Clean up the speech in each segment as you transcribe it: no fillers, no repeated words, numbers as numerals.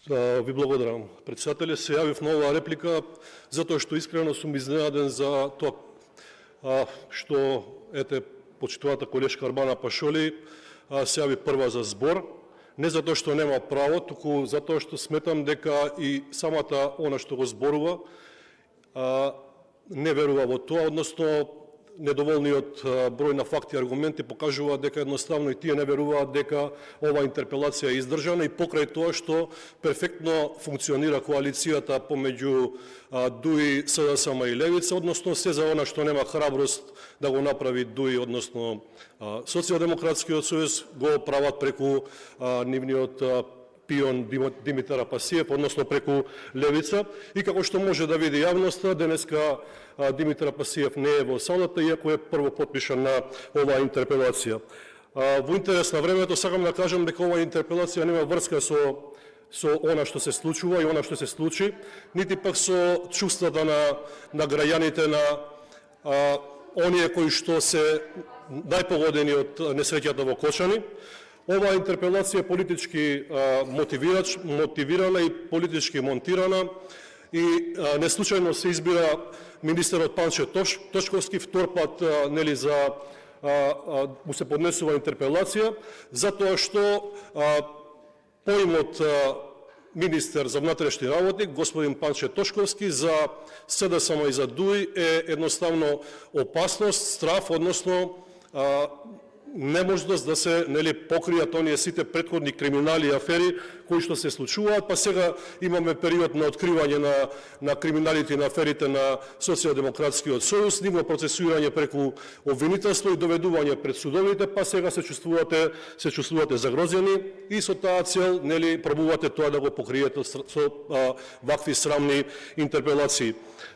Ви благодарам. Председателе, се јавив на оваа реплика затоа што искрено сум изненаден за тоа што почитуваната колешка Арбана Пашоли се јави прва за збор, не затоа што нема право, туку затоа што сметам дека и самата она што го зборува не верува во тоа, односно недоволниот број на факти и аргументи покажуваат дека едноставно и тие не веруваат дека ова интерпелација е издржана и покрај тоа што перфектно функционира коалицијата помеѓу ДУИ, СДСМ и Левица, односно се за она што нема храброст да го направи ДУИ, односно Социјалдемократскиот сојуз, го прават преку нивниот пион Димитар Апасиев, односно преку Левица. И како што може да види јавноста, денеска Димитар Апасиев не е во салата, иако е прво потпишан на оваа интерпелација. Во интерес на времето сакам да кажам дека оваа интерпелација нема врска со она што се случува и она што се случи, нити пак со чувствата на граѓаните, на оние кои што се најпогодени од несреќата во Кочани. Оваа интерпелација е политички мотивирана и политички монтирана и неслучајно се избира министерот Панче Тошковски втор пат му се поднесува интерпелација, затоа што поимот министер за внатрешни работи, господин Панче Тошковски, за СДСМ и за ДУИ е едноставно опасност, страф, односно неможност да се покријат оние сите претходни криминали и афери кои што се случуваат, па сега имаме период на откривање на криминалите и на аферите на Социјалдемократскиот сојуз, ниво процесуирање преку обвинителство и доведување пред судовите, па сега се чувствувате загрозени и со таа цел пробувате тоа да го покриете со вакви срамни интерпелации.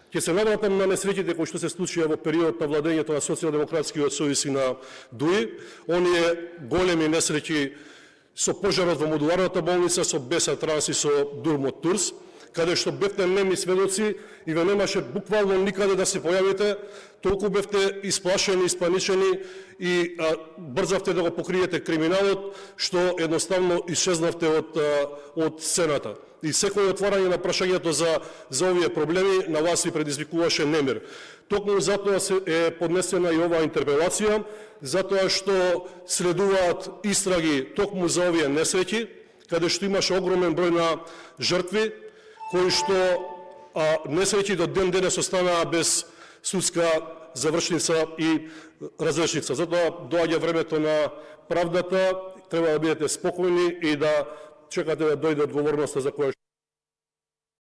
Ќе се навратам на несреќите кои што се случија во период на владењето на Социјалдемократскиот сојуз и на ДУИ, оние големи несреќи со пожарот во модуларната болница, со Беса Транс и со Дурмот Турс, каде што бевте неми сведоци и ве немаше буквално никаде да се појавите, толку бевте исплашени, испаничени и брзавте да го покриете криминалот, што едноставно исчезнавте од сцената. И секој отварање на прашањето за овие проблеми на вас ви предизвикуваше немир. Токму затоа е поднесена и оваа интерпелација, затоа што следуваат истраги токму за овие несреќи, каде што имаше огромен број на жртви, кои што несреќи до ден денес останаа без судска завршница и разрешница. Затоа доаѓа времето на правдата, треба да бидете спокојни и да чекате да дојде одговорноста за која